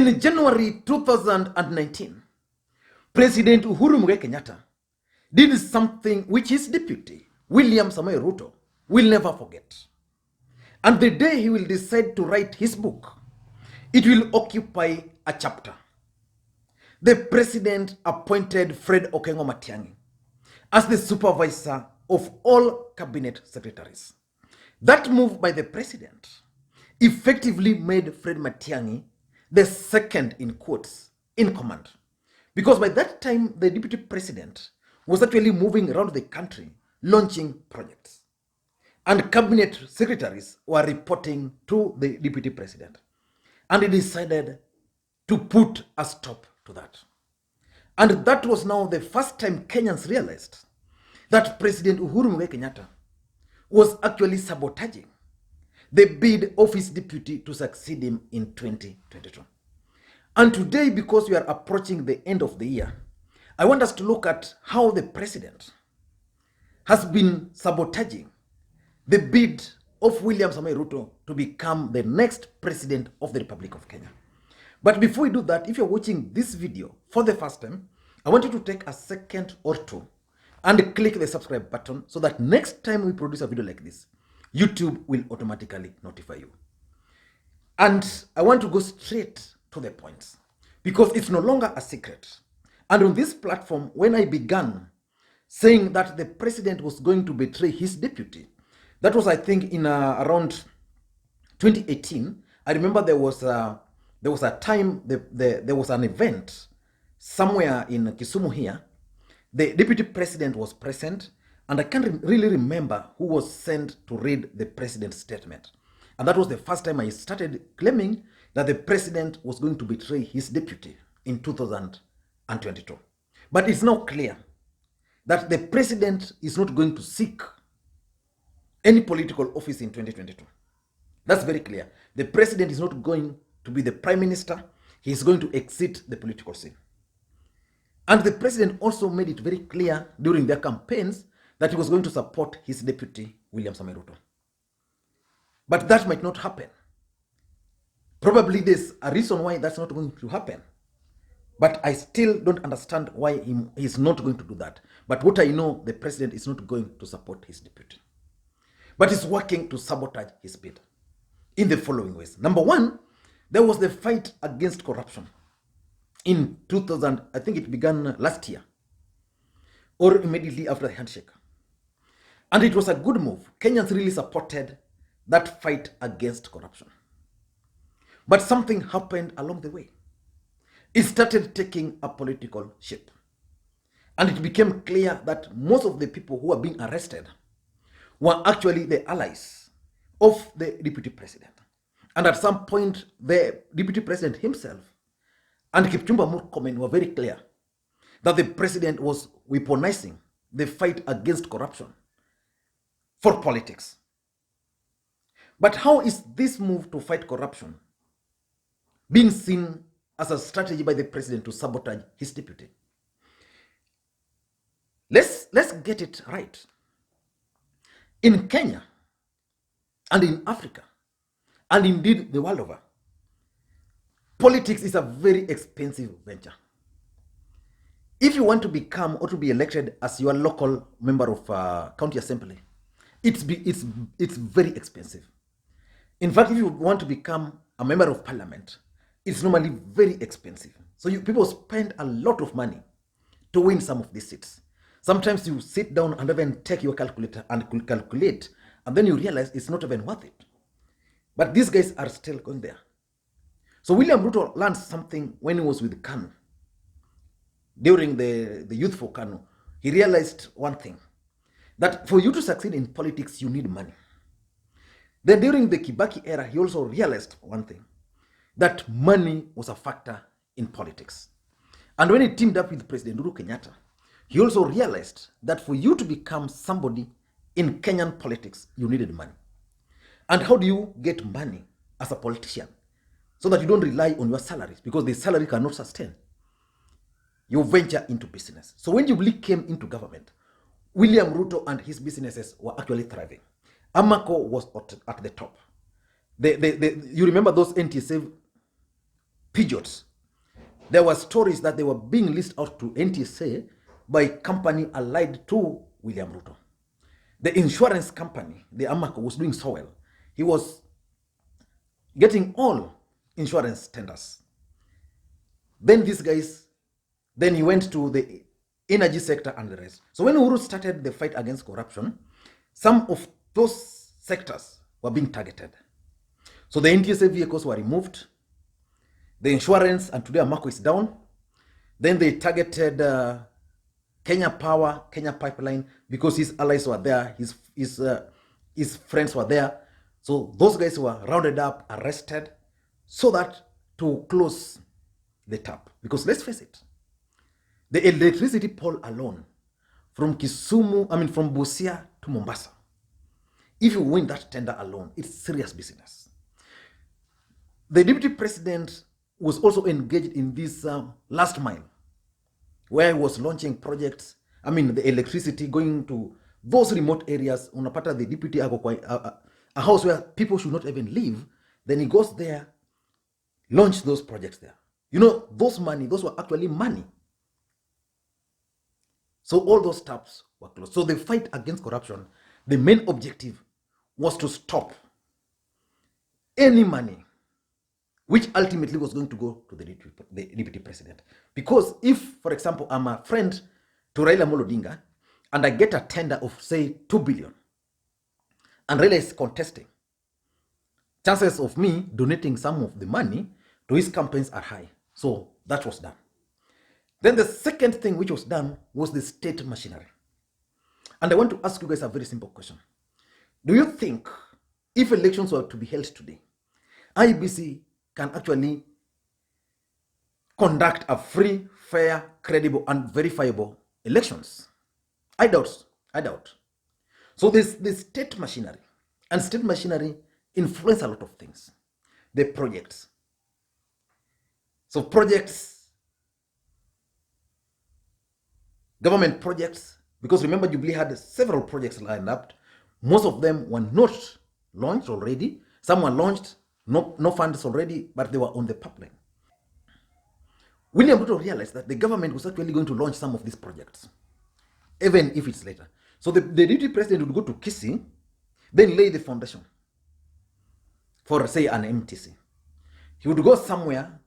In January 2019, President Uhuru Kenyatta did something which his deputy, William Samoei Ruto, will never forget. And the day he will decide to write his book, it will occupy a chapter. The president appointed Fred Okengo Matiang'i as the supervisor of all cabinet secretaries. That move by the president effectively made Fred Matiang'i the second, in quotes, in command. Because by that time, the deputy president was actually moving around the country, launching projects. And cabinet secretaries were reporting to the deputy president. And he decided to put a stop to that. And that was now the first time Kenyans realized that President Uhuru Kenyatta was actually sabotaging the bid of his deputy to succeed him in 2022. And today, because we are approaching the end of the year, I want us to look at how the president has been sabotaging the bid of William Samoei Ruto to become the next president of the Republic of Kenya. But before we do that, if you're watching this video for the first time, I want you to take a second or two and click the subscribe button so that next time we produce a video like this, YouTube will automatically notify you. And I want to go straight to the points because it's no longer a secret. And on this platform, when I began saying that the president was going to betray his deputy, that was, I think, in around 2018. I remember there was a time, there was an event somewhere in Kisumu here. The deputy president was present, and I can't really remember who was sent to read the president's statement. And that was the first time I started claiming that the president was going to betray his deputy in 2022. But it's now clear that the president is not going to seek any political office in 2022. That's very clear. The president is not going to be the prime minister. He is going to exit the political scene. And the president also made it very clear during their campaigns that he was going to support his deputy, William Samoei Ruto. But that might not happen. Probably there's a reason why that's not going to happen. But I still don't understand why he's not going to do that. But what I know, the president is not going to support his deputy. But he's working to sabotage his bid in the following ways. Number one, there was the fight against corruption in 2000. I think it began last year or immediately after the handshake. And it was a good move. Kenyans really supported that fight against corruption. But something happened along the way. It started taking a political shape. And it became clear that most of the people who were being arrested were actually the allies of the deputy president. And at some point, the deputy president himself and Kipchumba Murkomen were very clear that the president was weaponizing the fight against corruption for politics. But how is this move to fight corruption being seen as a strategy by the president to sabotage his deputy? Let's get it right. In Kenya and in Africa and indeed the world over, politics is a very expensive venture. If you want to become or to be elected as your local member of county assembly, it's very expensive. In fact, if you want to become a member of parliament, it's normally very expensive. So people spend a lot of money to win some of these seats. Sometimes you sit down and even take your calculator and calculate, and then you realize it's not even worth it. But these guys are still going there. So William Ruto learned something when he was with KANU. During the Youth for KANU, he realized one thing, that for you to succeed in politics, you need money. Then during the Kibaki era, he also realized one thing, that money was a factor in politics. And when he teamed up with President Uhuru Kenyatta, he also realized that for you to become somebody in Kenyan politics, you needed money. And how do you get money as a politician? So that you don't rely on your salaries, because the salary cannot sustain. You venture into business. So when Jubilee came into government, William Ruto and his businesses were actually thriving. Amako was at the top. You remember those NTSA Peugeots. There were stories that they were being leased out to NTSA by company allied to William Ruto. The insurance company, the Amaco, was doing so well. He was getting all insurance tenders. Then these guys, then he went to the energy sector and the rest. So when Uhuru started the fight against corruption, some of those sectors were being targeted. So the NTSA vehicles were removed, the insurance, and today Amaco is down. Then they targeted Kenya Power, Kenya Pipeline, because his allies were there, his friends were there. So those guys were rounded up, arrested, so that to close the tap. Because let's face it, the electricity pole alone from from Busia to Mombasa, if you win that tender alone, it's serious business. The deputy president was also engaged in this last mile, where he was launching projects, the electricity going to those remote areas. Unapata the deputy a house where people should not even live, then he goes there, launch those projects there. You know, those were actually money. So all those taps were closed. So the fight against corruption, the main objective was to stop any money which ultimately was going to go to the deputy president. Because if, for example, I'm a friend to Raila Odinga and I get a tender of, say, 2 billion, and Raila is contesting, chances of me donating some of the money to his campaigns are high. So that was done. Then the second thing which was done was the state machinery. And I want to ask you guys a very simple question. Do you think if elections were to be held today, IEBC can actually conduct a free, fair, credible, and verifiable elections? I doubt. So this state machinery, and state machinery influence a lot of things. The projects. So projects, government projects, because remember Jubilee had several projects lined up. Most of them were not launched already. Some were launched, no funds already, but they were on the pipeline. William Ruto realized that the government was actually going to launch some of these projects, even if it's later. So the deputy president would go to Kisii, then lay the foundation for, say, an MTC. He would go somewhere,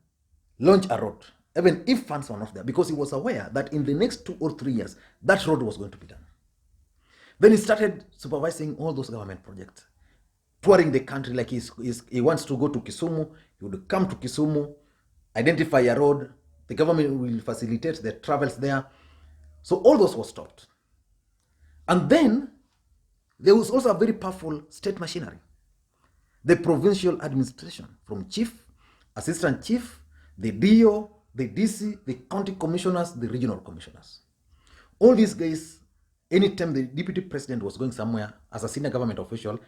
launch a road, even if funds were not there, because he was aware that in the next 2 or 3 years, that road was going to be done. Then he started supervising all those government projects, touring the country. Like he wants to go to Kisumu, he would come to Kisumu, identify a road, the government will facilitate the travels there. So all those were stopped. And then there was also a very powerful state machinery. The provincial administration, from chief, assistant chief, the DO, the DC, the county commissioners, the regional commissioners. All these guys, anytime the deputy president was going somewhere as a senior government official,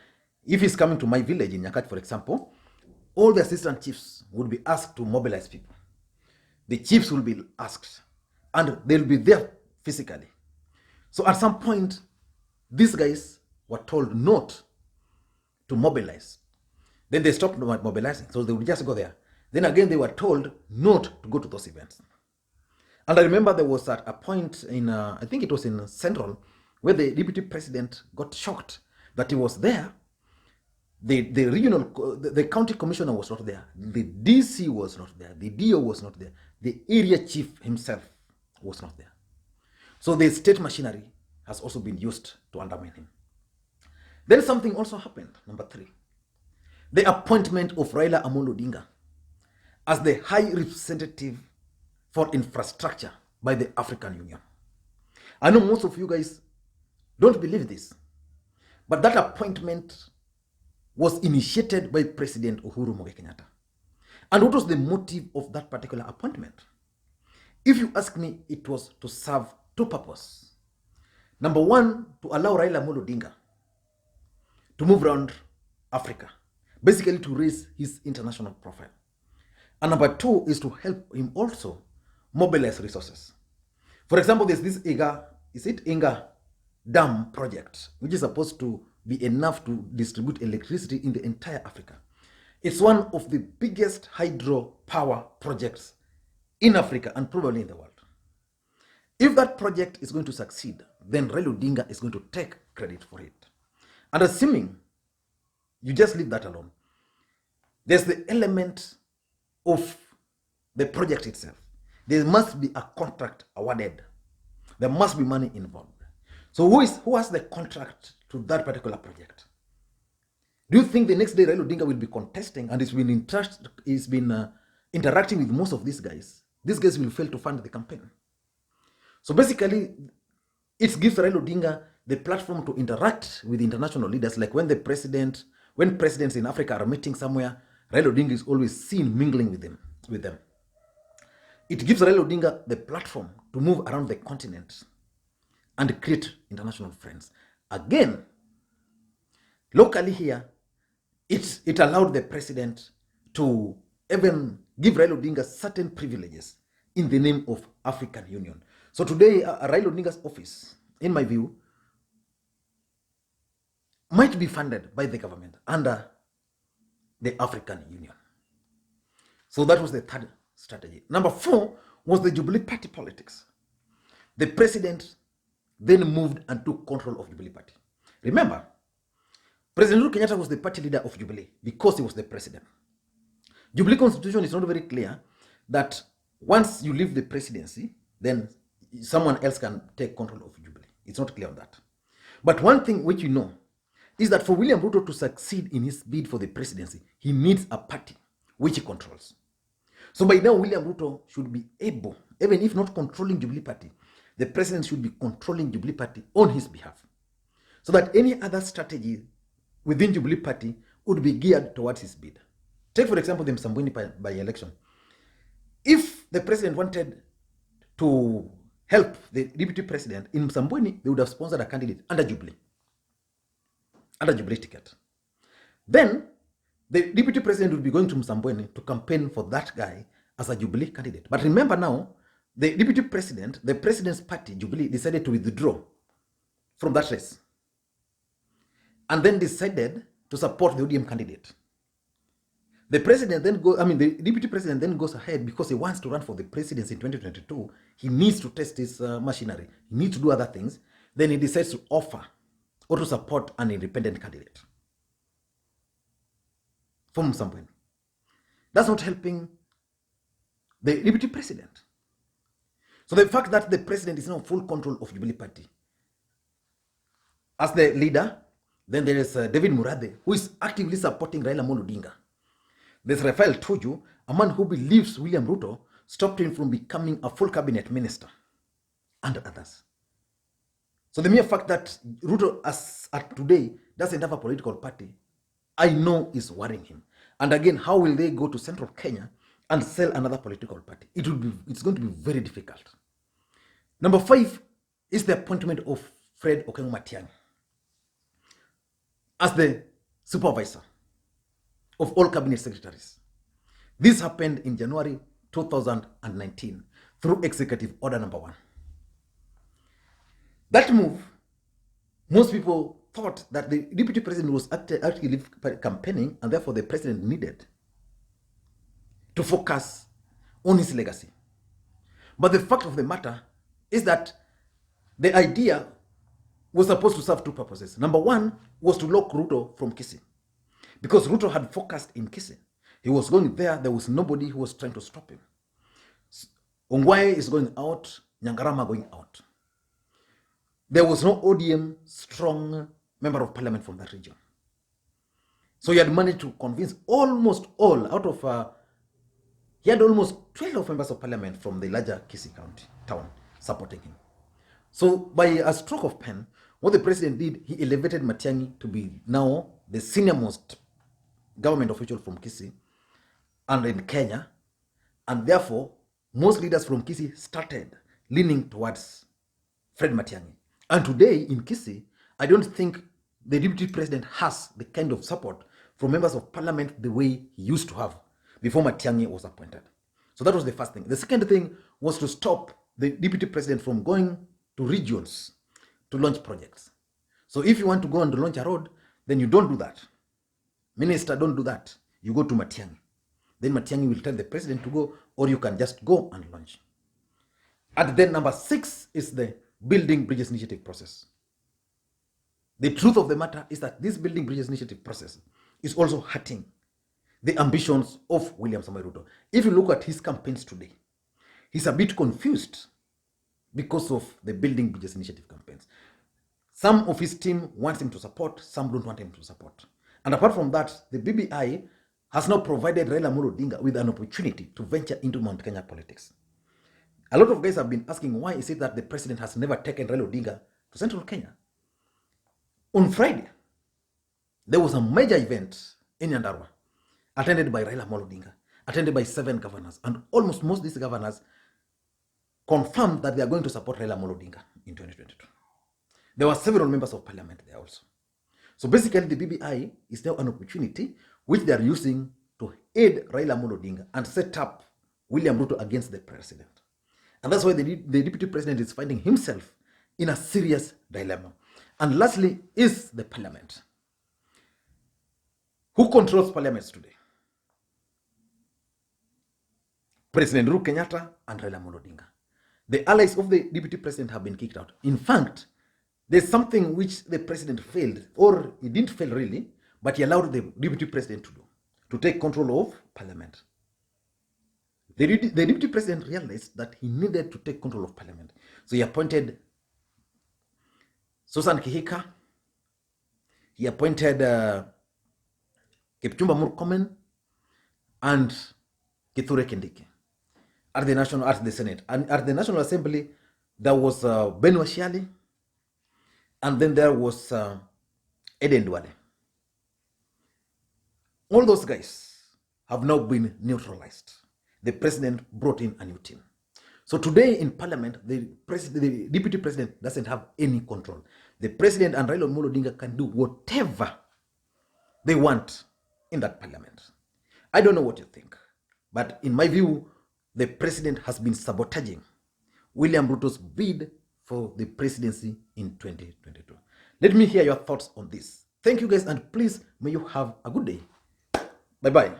if he's coming to my village in Nyakach, for example, all the assistant chiefs would be asked to mobilize people. The chiefs will be asked, and they'll be there physically. So at some point, these guys were told not to mobilize. Then they stopped mobilizing, so they would just go there. Then again, they were told not to go to those events. And I remember there was at a point in, I think it was in Central, where the deputy president got shocked that he was there. The county commissioner was not there. The DC was not there. The DO was not there. The area chief himself was not there. So the state machinery has also been used to undermine him. Then something also happened, number 3. The appointment of Raila Odinga as the High Representative for Infrastructure by the African Union. I know most of you guys don't believe this, but that appointment was initiated by President Uhuru Kenyatta. And what was the motive of that particular appointment? If you ask me, it was to serve 2 purposes. Number 1, to allow Raila Odinga to move around Africa, basically to raise his international profile. And number 2 is to help him also mobilize resources. For example, there's this Inga Dam project, which is supposed to be enough to distribute electricity in the entire Africa. It's one of the biggest hydropower projects in Africa and probably in the world. If that project is going to succeed, then Raila Odinga is going to take credit for it. And assuming you just leave that alone, there's the element of the project itself. There must be a contract awarded. There must be money involved. So who has the contract to that particular project? Do you think the next day Raila Odinga will be contesting and he's been interacting with most of these guys? These guys will fail to fund the campaign. So basically, it gives Raila Odinga the platform to interact with international leaders, like when presidents in Africa are meeting somewhere, Raila Odinga is always seen mingling with them. It gives Raila Odinga the platform to move around the continent and create international friends. Again, locally here, it allowed the president to even give Raila Odinga certain privileges in the name of African Union. So today, Raila Odinga's office, in my view, might be funded by the government under the African Union. So that was the third strategy. Number 4 was the Jubilee Party politics. The president then moved and took control of Jubilee Party. Remember, President Uhuru Kenyatta was the party leader of Jubilee because he was the president. Jubilee constitution is not very clear that once you leave the presidency, then someone else can take control of Jubilee. It's not clear on that. But one thing which you know is that for William Ruto to succeed in his bid for the presidency, he needs a party which he controls. So by now, William Ruto should be able, even if not controlling Jubilee Party, the president should be controlling Jubilee Party on his behalf. So that any other strategy within Jubilee Party would be geared towards his bid. Take, for example, the Msambweni by-election. If the president wanted to help the deputy president in Msambweni, they would have sponsored a candidate under Jubilee ticket. Then, the deputy president would be going to Msambweni to campaign for that guy as a Jubilee candidate. But remember now, the deputy president, the president's party, Jubilee, decided to withdraw from that race. And then decided to support the ODM candidate. The deputy president then goes ahead because he wants to run for the presidency in 2022. He needs to test his machinery. He needs to do other things. Then he decides to offer or to support an independent candidate from somewhere. That's not helping the deputy president. So the fact that the president is now in full control of Jubilee Party as the leader, then there is David Murade, who is actively supporting Raila Odinga. There's Rafael Tuju, a man who believes William Ruto stopped him from becoming a full cabinet minister, and others. So the mere fact that Ruto, as at today, doesn't have a political party, I know is worrying him. And again, how will they go to central Kenya and sell another political party? It's going to be very difficult. Number 5 is the appointment of Fred Okengo Matiang'i as the supervisor of all cabinet secretaries. This happened in January 2019 through Executive Order number 1. That move, most people thought that the deputy president was actually campaigning, and therefore the president needed to focus on his legacy. But the fact of the matter is that the idea was supposed to serve 2 purposes. Number 1 was to lock Ruto from Kisii, because Ruto had focused in Kisii. He was going there. There was nobody who was trying to stop him. Ongwae is going out. Nyangarama going out. There was no ODM strong member of parliament from that region. So he had managed to convince almost all out of, he had almost 12 members of parliament from the larger Kisii County town supporting him. So by a stroke of pen, what the president did, he elevated Matiang'i to be now the senior-most government official from Kisii and in Kenya. And therefore, most leaders from Kisii started leaning towards Fred Matiang'i. And today in Kisii, I don't think the deputy president has the kind of support from members of parliament the way he used to have before Matiang'i was appointed. So that was the first thing. The second thing was to stop the deputy president from going to regions to launch projects. So if you want to go and launch a road, then you don't do that. Minister, don't do that. you go to Matiang'i. Then Matiang'i will tell the president to go, or you can just go and launch. And then number 6 is the building bridges initiative process. The truth of the matter is that this building bridges initiative process is also hurting the ambitions of William Samoei Ruto. If you look at his campaigns today, he's a bit confused because of the building bridges initiative campaigns. Some of his team wants him to support, some don't want him to support. And apart from that, the BBI has now provided Raila Odinga with an opportunity to venture into Mount Kenya politics. A lot of guys have been asking, why is it that the president has never taken Raila Odinga to Central Kenya? On Friday, there was a major event in Nyandarua, attended by Raila Odinga, attended by 7 governors, and almost most of these governors confirmed that they are going to support Raila Odinga in 2022. There were several members of parliament there also. So basically, the BBI is now an opportunity which they are using to aid Raila Odinga and set up William Ruto against the president. And that's why the deputy president is finding himself in a serious dilemma. And lastly is the parliament. Who controls parliaments today? President Uhuru Kenyatta and Raila Odinga. The allies of the deputy president have been kicked out. In fact, there's something which the president failed, or he didn't fail really, but he allowed the deputy president to do, to take control of parliament. The deputy president realized that he needed to take control of parliament. So he appointed Susan Kihika, he appointed Kipchumba Murkomen and Kithure Kindiki at the Senate. And at the National Assembly, there was Ben Washiali, and then there was Eden Duale. All those guys have now been neutralized. The president brought in a new team. So today in parliament, the deputy president doesn't have any control. The president and Raila Odinga can do whatever they want in that parliament. I don't know what you think, but in my view, the president has been sabotaging William Ruto's bid for the presidency in 2022. Let me hear your thoughts on this. Thank you guys, and please may you have a good day. Bye-bye.